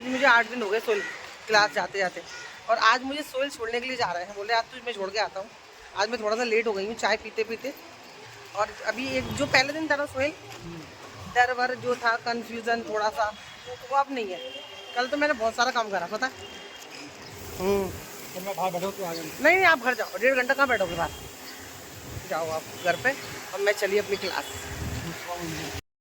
मुझे 8 दिन हो गए सोहेल क्लास जाते जाते, और आज मुझे सोहेल छोड़ने के लिए जा रहे हैं। बोले आज तुझे मैं छोड़ के आता हूँ। आज मैं थोड़ा सा लेट हो गई हूँ चाय पीते पीते। और अभी एक जो पहले दिन था ना सोहेल, डर वर जो था, कन्फ्यूज़न थोड़ा सा, वो अब नहीं है। कल तो मैंने बहुत सारा काम करा पता। तो मैं बाहर बैठा तो आ गया। नहीं आप घर जाओ, 1.5 घंटा कहाँ बैठोगे बाहर, जाओ आप घर पे। और मैं चली अपनी क्लास,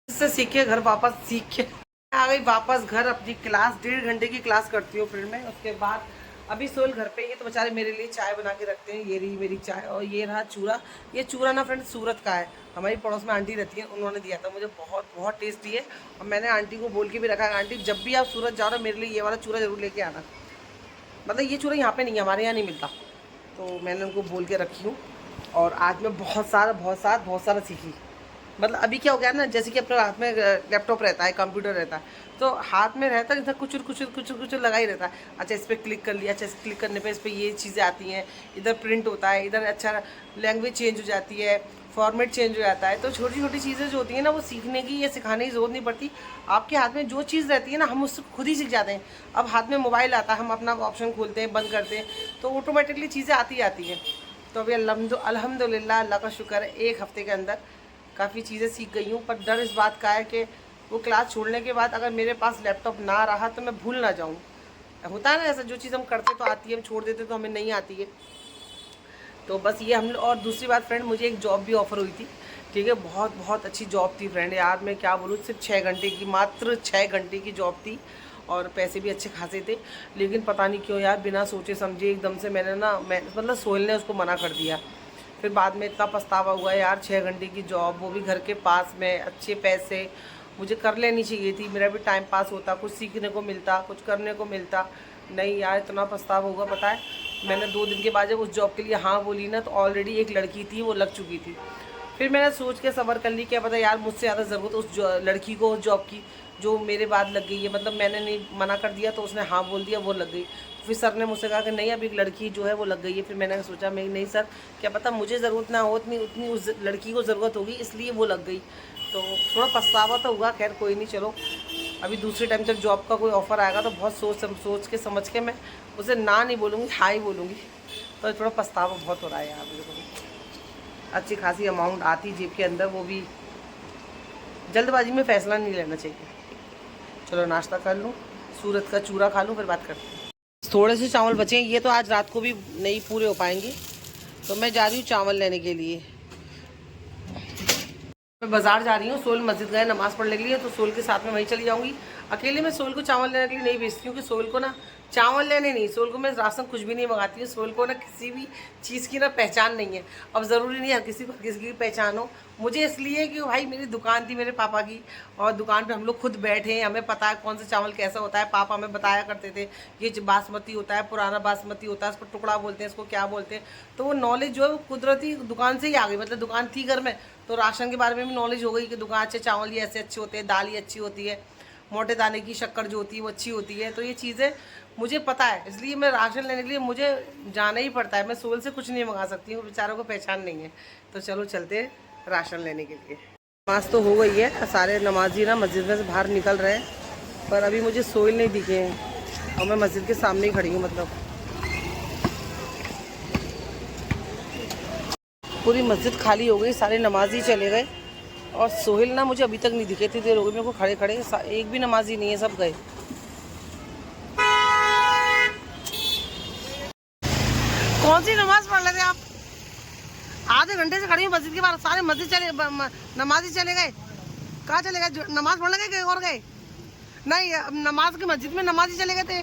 इससे सीखे घर वापस सीख के आ गई वापस घर अपनी क्लास। 1.5 घंटे की क्लास करती हूँ फिर मैं। उसके बाद अभी सोहेल घर पे ही है तो बेचारे मेरे लिए चाय बना के रखते हैं। ये रही मेरी चाय, और ये रहा चूरा। ये चूरा ना फ्रेंड सूरत का है, हमारी पड़ोस में आंटी रहती है, उन्होंने दिया था मुझे, बहुत बहुत टेस्टी है। और मैंने आंटी को बोल के भी रखा है, आंटी जब भी आप सूरत जाओ ना मेरे लिए ये वाला चूरा जरूर लेके आना। मतलब ये चूरा यहाँ पे नहीं है, हमारे यहाँ नहीं मिलता, तो मैंने उनको बोल के रखी हूँ। और आज मैं बहुत सारा सीखी। मतलब अभी क्या हो गया ना, जैसे कि अपने हाथ में लैपटॉप रहता है, कंप्यूटर रहता है, तो हाथ में रहता है इधर कुछ लगा ही रहता है। अच्छा इस पर क्लिक कर लिया, अच्छा इस क्लिक करने पे इस पर ये चीज़ें आती हैं, इधर प्रिंट होता है, इधर अच्छा लैंग्वेज चेंज हो जाती है, फॉर्मेट चेंज हो जाता है। तो छोटी छोटी चीज़ें जो होती हैं ना, वो सीखने की या सिखाने की ज़रूरत नहीं पड़ती। आपके हाथ में जो चीज़ रहती है ना, हम उससे खुद ही सीख जाते हैं। अब हाथ में मोबाइल आता है, हम अपना ऑप्शन खोलते हैं, बंद करते हैं, तो ऑटोमेटिकली चीज़ें आती हैं। तो अभी अल्हम्दुलिल्लाह, अल्लाह का शुक्र है, 1 हफ़्ते के अंदर काफ़ी चीज़ें सीख गई हूँ। पर डर इस बात का है कि वो क्लास छोड़ने के बाद अगर मेरे पास लैपटॉप ना रहा तो मैं भूल ना जाऊँ। होता है ना ऐसा, जो चीज़ हम करते तो आती है, हम छोड़ देते तो हमें नहीं आती है। तो बस ये हम। और दूसरी बात फ्रेंड, मुझे एक जॉब भी ऑफ़र हुई थी, ठीक है, बहुत बहुत अच्छी जॉब थी फ्रेंड यार। मैं क्या बोलूँ, सिर्फ 6 घंटे की, मात्र 6 घंटे की जॉब थी, और पैसे भी अच्छे खासे थे। लेकिन पता नहीं क्यों यार, बिना सोचे समझे एकदम से मैंने ना, मैं मतलब सोहेल ने उसको मना कर दिया। फिर बाद में इतना पछतावा हुआ यार, 6 घंटे की जॉब, वो भी घर के पास में, अच्छे पैसे, मुझे कर लेनी चाहिए थी। मेरा भी टाइम पास होता, कुछ सीखने को मिलता, कुछ करने को मिलता। नहीं यार, इतना पछतावा होगा पता है। मैंने 2 दिन के बाद जब उस जॉब के लिए हाँ बोली ना, तो ऑलरेडी एक लड़की थी, वो लग चुकी थी। फिर मैंने सोच के सब्र कर ली, क्या पता यार मुझसे ज़्यादा ज़रूरत उस लड़की को उस जॉब की, जो मेरे बाद लग गई है। मतलब मैंने नहीं मना कर दिया तो उसने हाँ बोल दिया, वो लग गई। फिर सर ने मुझसे कहा कि नहीं, अब एक लड़की जो है वो लग गई है। फिर मैंने सोचा, मैं नहीं सर, क्या पता मुझे ज़रूरत ना हो, उतनी उस लड़की को ज़रूरत होगी, इसलिए वो लग गई। तो थोड़ा पछतावा तो हुआ, खैर कोई नहीं, चलो अभी दूसरे टाइम जब जॉब का कोई ऑफ़र आएगा तो बहुत सोच के समझ के मैं उसे ना नहीं बोलूँगी, हाँ ही बोलूँगी। तो थोड़ा पछतावा बहुत हो रहा है यार मुझे को। अच्छी खासी अमाउंट आती जेब के अंदर, वो भी जल्दबाजी में फ़ैसला नहीं लेना चाहिए। चलो नाश्ता कर लूँ, सूरत का चूरा खा लूँ, फिर बात करते हैं। थोड़े से चावल बचे हैं, ये तो आज रात को भी नहीं पूरे हो पाएंगे, तो मैं जा रही हूँ चावल लेने के लिए। मैं बाज़ार जा रही हूँ, सोहेल मस्जिद गए नमाज़ पढ़ने के लिए, तो सोहेल के साथ में वहीं चली जाऊँगी। अकेले मैं सोहेल को चावल लेने के लिए नहीं भेजती हूँ, कि सोहेल को ना चावल लेने नहीं, सोहेल को मैं राशन कुछ भी नहीं मंगाती हूँ। सोहेल को ना किसी भी चीज़ की ना पहचान नहीं है। अब ज़रूरी नहीं है किसी को किसी की पहचान हो, मुझे इसलिए कि भाई मेरी दुकान थी मेरे पापा की, और दुकान पे हम लोग खुद बैठे हैं, हमें पता है कौन सा चावल कैसा होता है। पापा हमें बताया करते थे, ये बासमती होता है, पुराना बासमती होता है, इसको टुकड़ा बोलते हैं, इसको क्या बोलते हैं। तो वो नॉलेज जो है वो कुदरती दुकान से ही आ गई। मतलब दुकान थी घर में, तो राशन के बारे में भी नॉलेज हो गई कि दुकान अच्छे चावल ये ऐसे अच्छे होते हैं, दाल ही अच्छी होती है, मोटे दाने की शक्कर जो होती है वो अच्छी होती है। तो ये चीज़ें मुझे पता है, इसलिए मैं राशन लेने के लिए मुझे जाना ही पड़ता है। मैं सोहेल से कुछ नहीं मंगा सकती हूँ, बेचारों को पहचान नहीं है। तो चलो चलते हैं राशन लेने के लिए। नमाज तो हो गई है, सारे नमाजी ना मस्जिद में से बाहर निकल रहे हैं, पर अभी मुझे सोहेल नहीं दिखे हैं, और मैं मस्जिद के सामने ही खड़ी हूँ। मतलब पूरी मस्जिद खाली हो गई, सारे नमाजी चले गए, और सोहेल ना मुझे अभी तक नहीं दिखे। इतनी देर हो गई मेरे को खड़े खड़े, एक भी नमाजी नहीं है, सब गए। कौन सी नमाज पढ़ रहे थे आप? आधे घंटे से खड़ी हूँ मस्जिद के बाहर, सारे मस्जिद नमाजी चले गए। कहाँ चले गए? नमाज पढ़ने गए, कहीं और गए? नहीं, नमाज की मस्जिद में नमाजी चले गए थे।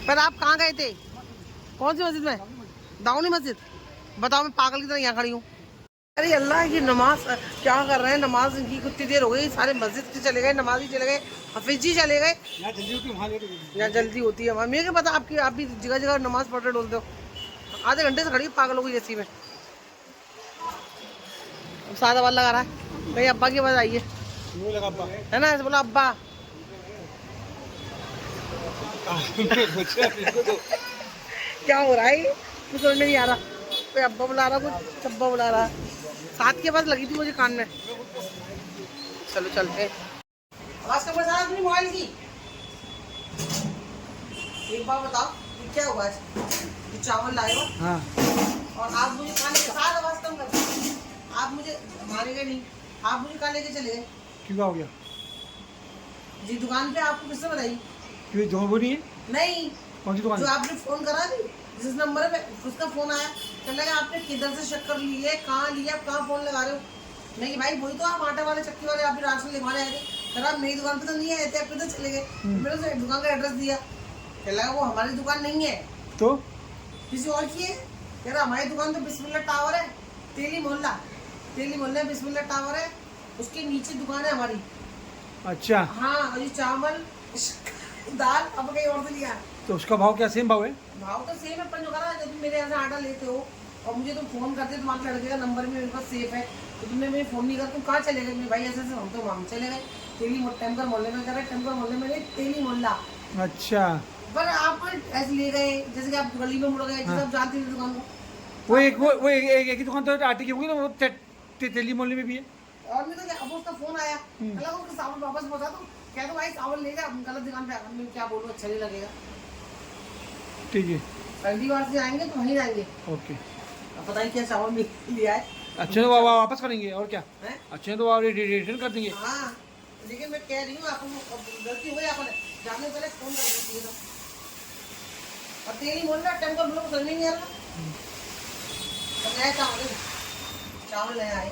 पर आप कहाँ गए थे? कौन सी मस्जिद में? दाऊनी मस्जिद? बताओ, मैं पागल की तरह यहाँ खड़ी हूँ। अरे अल्लाह की नमाज क्या कर रहे हैं? नमाज की कितनी देर हो गई, सारे मस्जिद से चले गए, नमाजी चले गए, हफीज जी चले गए। यहाँ जल्दी होती है, मेरे को पता आपकी, आप भी जगह जगह नमाज पढ़ रहे डोलते हो। आधे घंटे से खड़ी पागल हो गई जैसी में। सादा वाला लगा रहा है, भाई अब्बा की आवाज़ आई है ना, ऐसे बोला अब्बा। क्या हो रहा है? कुछ समझ में नहीं आ रहा, कोई अब्बा बुला रहा, कुछ अब्बा बुला रहा। साथ के पास लगी थी मुझे कान में। चलो चलते हैं। आवाज कब बजा अपनी मोबाइल की? एक बार बताओ ये क्या हुआ है? ये चावल लाए हो हाँ और आप मुझे खाने के साथ आवाज कम कर, आप मुझे मारेंगे नहीं, आप मुझे कहाँ लेके चले गए? क्यों हो गया? जी दुकान पे आपको किसने बताई? क्यों जो बोली है? नहीं, कौन सी दुकान? जो आपने फोन करा भी जिस नंबर पे उसका फोन आया, चल लगा आपने किधर से शक्कर ली है, कहाँ लिया, आप कहाँ फोन लगा रहे हो? नहीं भाई वही तो आप आटे वाले चक्की वाले आप भी राशन लिखवाने आए थे, सर आप मेरी दुकान पे तो नहीं आए थे, आप किधर चले गए? मैंने उसे दुकान का एड्रेस दिया, चल लगा वो हमारी दुकान नहीं है तो किसी और की है। कह रहा हमारी दुकान तो बिस्मिल्लाह टावर है, तेली मोहल्ला बिस्मिल्लाह टावर है, उसके नीचे दुकान है हमारी। अच्छा हाँ और ये चावल दाल अब कहीं और से लिया। तो उसका भाव क्या सेम भाव है? भाव तो सेम है, पर जो करा जब तुम मेरे यहाँ से आटा लेते हो और मुझे तुम फोन करते हो, तुम्हारे लड़के का नंबर भी मेरे पास सेफ है, तो तुमने मुझे फोन नहीं कर, तुम कहाँ चले गए? भाई ऐसे ऐसे हम तो वहाँ चले गए तेली टेम्पर मोहल्ले में, कर टेम्पर मोहल्ले में नहीं तेली मोहल्ला। अच्छा पर आप ऐसे ले गए जैसे कि आप गली में मुड़ गए, जैसे आप जानते थे दुकान को। वो एक ही दुकान तो आटे की होगी ना, वो तेली मोहल्ले में भी है। और मैं तो क्या, अब उसका फोन आया, कल उसका सामान वापस पहुंचा दो, कह दो भाई सामान ले जा, गलत दुकान पे आकर मैं क्या बोलूँ, अच्छा नहीं लगेगा। ठीक है अगली बार से आएंगे तो वहीं जाएंगे। ओके। अब पता नहीं क्या चावल लिया है। अच्छे तो वापस करेंगे और क्या है? अच्छे तो रिटर्न कर देंगे। हाँ लेकिन मैं कह रही हूँ आपको गलती हो जाए, जाने से पहले फोन कर दीजिए ना। और तेरी बोल रहा टेम्पो हम लोग समझ नहीं आ रहा, तो नया चावल नया आए।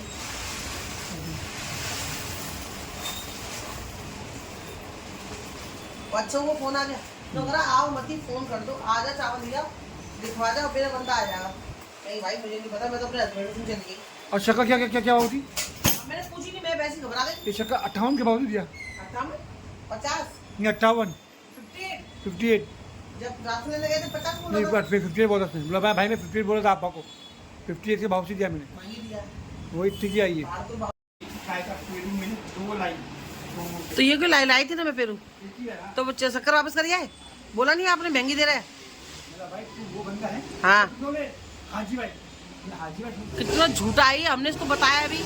बच्चों को फोन आ गया तो करा आओ मत ही फोन कर दो, आ जा चावल लिया दिखवा जाओ, मेरा बंदा आ जाएगा। नहीं भाई मुझे नहीं पता, मैं तो अपने हस्बैंड से चली गई। और शक्कर क्या क्या क्या क्या होती? मैंने पूछी नहीं, मैं वैसे घबरा गई। ये शक्कर 58 के भाव दिया? 58 50 नहीं 58 58 जब राशन लेने गए थे 50 बोला नहीं था। 58 बोला था, बोला भाई ने 58 बोला था आपको, 58 के भाव से दिया मैंने। वही दिया वही ठीक ही आई है। तो ये क्यों लाई थी ना मैं पेरू, तो बच्चे शक्कर वापस कर आए, बोला नहीं आपने महंगी दे रहा है। वो बंदा है हाँ हाजी भाई, हाजी भाई कितना झूठा है, हमने इसको बताया अभी।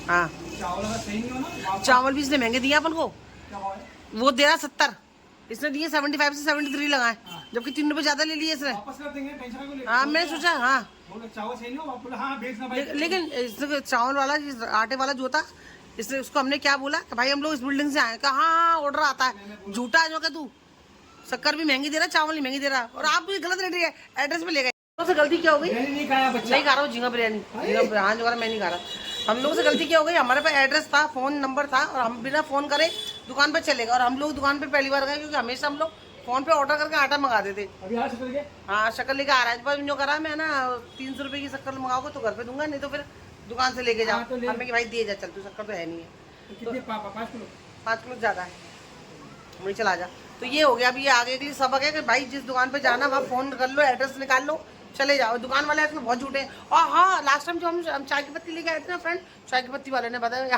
हाँ चावल भी इसने महंगे दिए अपन को, वो दे रहा 70, इसने दिए 75 से 73 लगाए, जबकि 3 रुपए ज्यादा ले लिए इसने। हाँ मैंने सोचा हाँ, लेकिन चावल वाला आटे वाला जो था, इसने उसको हमने क्या बोला कि भाई हम लोग इस बिल्डिंग से आए, कहा हाँ ऑर्डर आता है, झूठा जो तू शक्कर भी महंगी दे रहा, चावल नहीं महंगी दे रहा, और आप भी गलत एड्रेस पे ले गए। से गलती क्या हो गई? नहीं खा रहा हूँ झींगा बिरयानी, हाँ जो मैं नहीं खा रहा। हम लोगों से गलती क्या हो गई, हमारे पास एड्रेस था, फोन नंबर था, और हम बिना फोन करे दुकान पे चले गए, और हम लोग दुकान पे पहली बार गए क्योंकि हमेशा हम लोग फोन पे ऑर्डर करके आटा मंगाते थे। हाँ शक्कर लेके आ रहा है, पर जो करा मैं ना 300 रुपये की शक्कर मंगाओगे तो घर पे दूंगा, नहीं तो फिर दुकान से लेके जाओ। हमें कि भाई दिए जा, चल तू शक्कर तो है नहीं है, 5 किलो ज़्यादा है, वहीं चला जा। तो ये हो गया, अभी ये आगे के लिए सबक है कि भाई जिस दुकान पे जाना वहाँ फोन कर लो, एड्रेस निकाल लो, चले जाओ। दुकान वाले आजकल बहुत झूठे हैं। और हाँ लास्ट टाइम जो हम चाय की पत्ती लेके आए थे ना फ्रेंड, चाय की पत्ती वाले ने बताया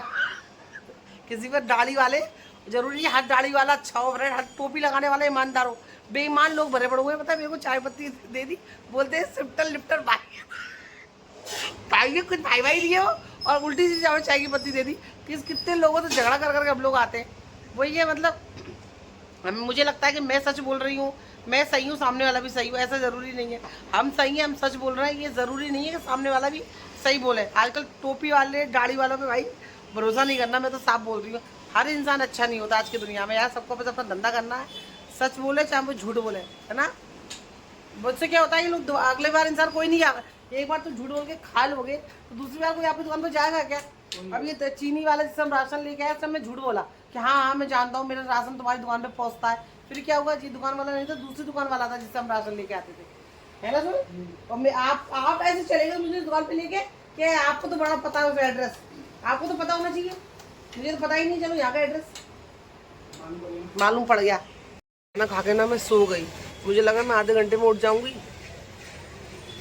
किसी पर दाढ़ी वाले, जरूरी नहीं हर दाढ़ी वाला अच्छा हो फ्रेंड, हर टोपी लगाने वाला ईमानदार हो, बेईमान लोग भरे पड़े हुए हैं। पता है मेरे को चाय पत्ती दे दी, बोलते हैं सिफ्टर लिफ्टर भाई ने कुछ भाई दिए हो, और उल्टी सी चाय की पत्ती दे दी। कितने लोगों से झगड़ा कर करके हम लोग आते हैं, वही है मतलब। मुझे लगता है कि मैं सच बोल रही हूँ, मैं सही हूँ, सामने वाला भी सही हो, ऐसा ज़रूरी नहीं है। हम सही हैं, हम सच बोल रहे हैं, ये ज़रूरी नहीं है कि सामने वाला भी सही बोले। आजकल टोपी वाले दाढ़ी वालों पे भाई भरोसा नहीं करना, मैं तो साफ बोल रही हूँ। हर इंसान अच्छा नहीं होता आज की दुनिया में यार, सबको बस अपना धंधा करना है, सच बोले चाहे वो झूठ बोले, है ना। मुझसे क्या होता है, ये लोग अगले बार इंसान कोई नहीं जाएगा, एक बार तो झूठ बोल के खा लोगे तो दूसरी बार कोई आपकी दुकान पर जाएगा क्या? अब ये चीनी वाला जिससे हम राशन लेके आए, सब मैं झूठ बोला कि हाँ मैं जानता हूँ मेरा राशन तुम्हारी दुकान पे पहुँचता है, फिर क्या हुआ जी दुकान वाला नहीं था, दूसरी दुकान वाला था जिससे हम राशन लेके आते थे, है ना सुन। और मैं आप ऐसे चले गए मुझे दुकान पे लेके कि आपको तो बड़ा पता है उस एड्रेस, आपको तो पता होना चाहिए, मुझे तो पता ही नहीं। चलो यहाँ का एड्रेस मालूम पड़ गया। खाना खा के ना मैं सो गई, मुझे लगा मैं आधे घंटे में उठ जाऊंगी,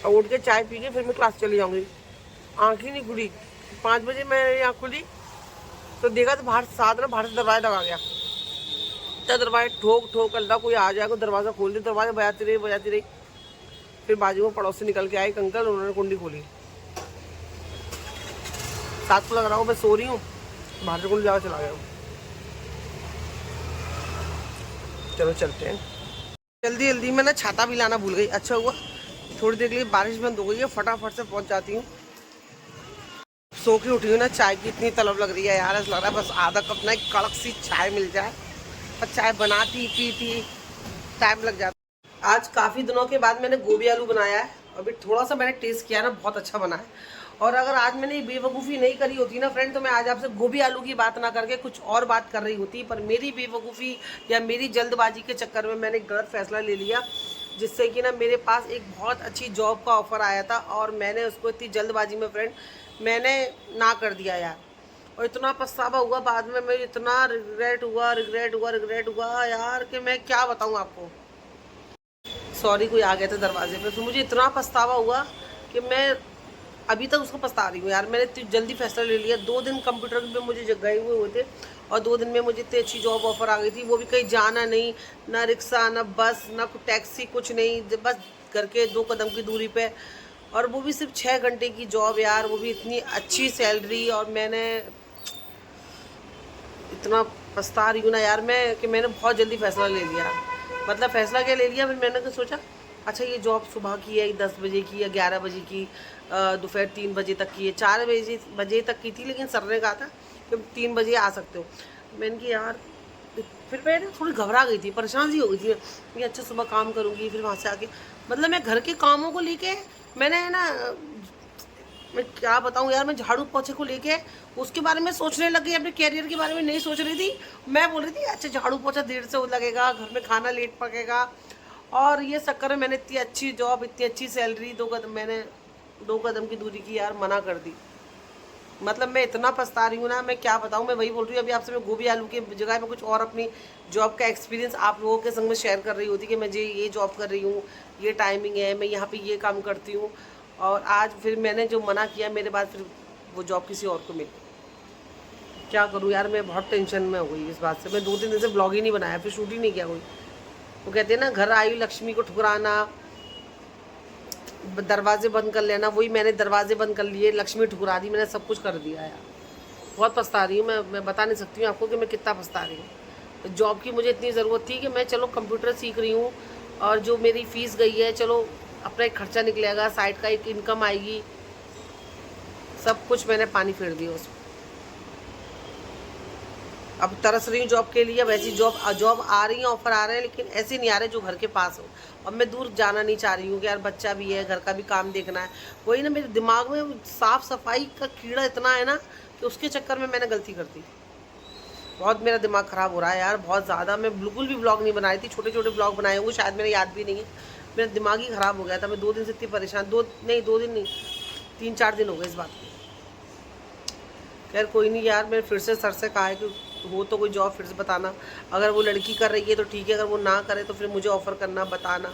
और उठ के चाय पी के फिर मैं क्लास चली जाऊंगी। आँख ही नहीं खुली, 5 बजे मैं आँख खुली तो देखा तो बाहर साथ में बाहर से दरवाजा लगा गया, तो दरवाजा ठोक ठोक अल्लाह कोई आ जाएगा, दरवाज़ा खोल दिया, दरवाजा बजाती रही। फिर बाजू में पड़ोस से निकल के आए एक अंकल, उन्होंने कुंडी खोली। साथ को लग रहा हूँ मैं सो रही हूँ, बाहर से कुंडी जाकर चला गया। चलो चलते हैं। जल्दी जल्दी मैं ना छाता भी लाना भूल गई। अच्छा हुआ थोड़ी देर के लिए बारिश बंद हो गई है, फटाफट से पहुंच जाती हूँ। सो के उठी हूँ ना, चाय की इतनी तलब लग रही है यार, ऐसा लग रहा है बस आधा कप ना एक कड़क सी चाय मिल जाए। पर चाय बनाती पीती टाइम लग जाता। आज काफ़ी दिनों के बाद मैंने गोभी आलू बनाया है। अभी थोड़ा सा मैंने टेस्ट किया ना, बहुत अच्छा बना है। और अगर आज मैंने ये बेवकूफ़ी नहीं करी होती ना फ्रेंड, तो मैं आज आपसे गोभी आलू की बात ना करके कुछ और बात कर रही होती। पर मेरी बेवकूफ़ी या मेरी जल्दबाजी के चक्कर में मैंने गलत फैसला ले लिया, जिससे कि ना मेरे पास एक बहुत अच्छी जॉब का ऑफ़र आया था और मैंने उसको इतनी जल्दबाजी में फ्रेंड मैंने ना कर दिया यार। और इतना पछतावा हुआ बाद में, मैं इतना रिग्रेट हुआ यार कि मैं क्या बताऊँ आपको। सॉरी, कोई आ गया था दरवाजे पे, तो मुझे इतना पछतावा हुआ कि मैं अभी तक उसको पछता रही हूँ यार। मैंने इतनी जल्दी फैसला ले लिया। 2 दिन कंप्यूटर पे मुझे गए हुए थे और 2 दिन में मुझे इतनी अच्छी जॉब ऑफर आ गई थी, वो भी कहीं जाना नहीं, ना रिक्शा ना बस ना टैक्सी, कुछ नहीं, बस घर के 2 कदम की दूरी पे। और वो भी सिर्फ 6 घंटे की जॉब यार, वो भी इतनी अच्छी सैलरी। और मैंने इतना पछता रही हूँ ना यार मैं कि मैंने बहुत जल्दी फैसला ले लिया। मतलब फैसला क्या ले लिया, फिर मैंने तो सोचा अच्छा ये जॉब सुबह की है 10 बजे की या 11 बजे की, दोपहर 3 बजे तक की है, 4 बजे तक की थी, लेकिन सर ने कहा था कि 3 बजे आ सकते हो। मैंने कि यार, फिर मैं थोड़ी घबरा गई थी, परेशान सी हो गई थी मैं, अच्छा सुबह काम करूँगी फिर वहाँ से आके, मतलब मैं घर के कामों को लेके मैंने ना, मैं क्या बताऊँ यार, मैं झाड़ू पोछे को लेके उसके बारे में सोचने लग गई, अपने कैरियर के बारे में नहीं सोच रही थी। मैं बोल रही थी अच्छा झाड़ू पोछा देर से लगेगा, घर में खाना लेट पकेगा, और ये चक्कर में मैंने इतनी अच्छी जॉब, इतनी अच्छी सैलरी, 2 कदम की दूरी की यार मना कर दी। मतलब मैं इतना पछता रही हूँ ना, मैं क्या बताऊँ। मैं वही बोल रही हूँ अभी आपसे, मैं गोभी आलू की जगह में कुछ और अपनी जॉब का एक्सपीरियंस आप लोगों के संग में शेयर कर रही होती कि मैं ये जॉब कर रही हूँ, ये टाइमिंग है, मैं यहाँ पे ये काम करती हूँ। और आज फिर मैंने जो मना किया, मेरे बाद फिर वो जॉब किसी और को मिली। क्या करूँ यार, मैं बहुत टेंशन में हो गई इस बात से। मैं 2-3 दिन से ब्लॉग ही नहीं बनाया, फिर शूट ही नहीं किया कोई। वो कहते हैं ना, घर आई लक्ष्मी को ठुकराना, दरवाजे बंद कर लेना, वही मैंने दरवाजे बंद कर लिए, लक्ष्मी ठुकरा दी, मैंने सब कुछ कर दिया यार। बहुत पछता रही हूँ मैं बता नहीं सकती हूँ आपको कि मैं कितना पछता रही हूँ। जॉब की मुझे इतनी ज़रूरत थी कि मैं चलो कंप्यूटर सीख रही हूँ, और जो मेरी फ़ीस गई है चलो अपना एक खर्चा निकलेगा, साइड का एक इनकम आएगी, सब कुछ मैंने पानी फेर दिया उसमें। अब तरस रही हूँ जॉब के लिए। अब ऐसी जॉब आ रही हैं, ऑफर आ रहे हैं, लेकिन ऐसे नहीं आ रहे जो घर के पास हो। अब मैं दूर जाना नहीं चाह रही हूँ कि यार बच्चा भी है, घर का भी काम देखना है। वही ना, मेरे दिमाग में साफ़ सफाई का कीड़ा इतना है ना कि उसके चक्कर में मैंने गलती कर दी। बहुत मेरा दिमाग ख़राब हो रहा है यार, बहुत ज़्यादा। मैं बिल्कुल भी ब्लॉग नहीं बना रही थी, छोटे छोटे ब्लॉग बनाए होंगे शायद, मेरे याद भी नहीं है। मेरा दिमाग ही ख़राब हो गया था। मैं 2 दिन से इतनी परेशान, 2 दिन नहीं 3-4 दिन हो गए इस बात को। खैर कोई नहीं यार, मैंने फिर से सर से कहा है कि हो तो कोई जॉब फिर से बताना। अगर वो लड़की कर रही है तो ठीक है, अगर वो ना करे तो फिर मुझे ऑफ़र करना, बताना।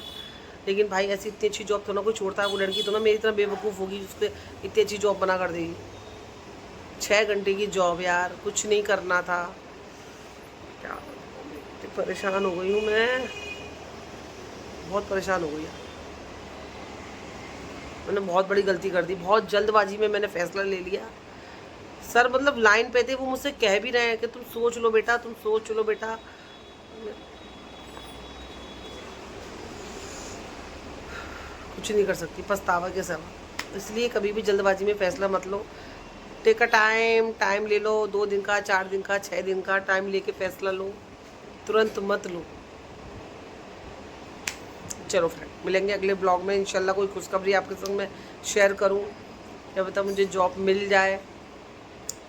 लेकिन भाई ऐसी इतनी अच्छी जॉब तो ना कोई छोड़ता है। वो लड़की तो ना मेरी तरह बेवकूफ़ होगी, उसको इतनी अच्छी जॉब बना कर देगी। 6 घंटे की जॉब यार, कुछ नहीं करना था। क्या परेशान हो गई हूँ मैं, बहुत परेशान हो गई यार। मैंने बहुत बड़ी गलती कर दी, बहुत जल्दबाजी में मैंने फ़ैसला ले लिया। सर मतलब लाइन पे थे, वो मुझसे कह भी रहे हैं कि तुम सोच लो बेटा, तुम सोच लो बेटा। कुछ नहीं कर सकती पछतावा के सिवा। इसलिए कभी भी जल्दबाजी में फ़ैसला मत लो। टेक अ टाइम ले लो, 2 दिन का, 4 दिन का, 6 दिन का टाइम लेके फ़ैसला लो, तुरंत मत लो। चलो फ्रेंड, मिलेंगे अगले ब्लॉग में इंशाल्लाह। कोई खुशखबरी आपके संग में शेयर करूँ, क्या पता मुझे जॉब मिल जाए।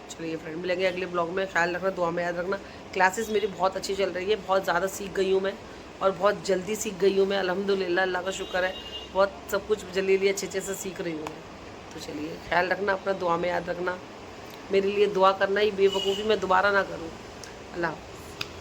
चलिए फ्रेंड, मिलेंगे अगले ब्लॉग में। ख्याल रखना, दुआ में याद रखना। क्लासेस मेरी बहुत अच्छी चल रही है, बहुत ज़्यादा सीख गई हूँ मैं, और बहुत जल्दी सीख गई हूँ मैं, अल्हम्दुलिल्लाह, अल्लाह का शुक्र है। बहुत सब कुछ जल्दी अच्छे से सीख रही हूँ मैं। तो चलिए, ख्याल रखना अपना, दुआ में याद रखना। मेरे लिए दुआ करना, ही बेवकूफ़ी मैं दोबारा ना करूँ। अल्लाह।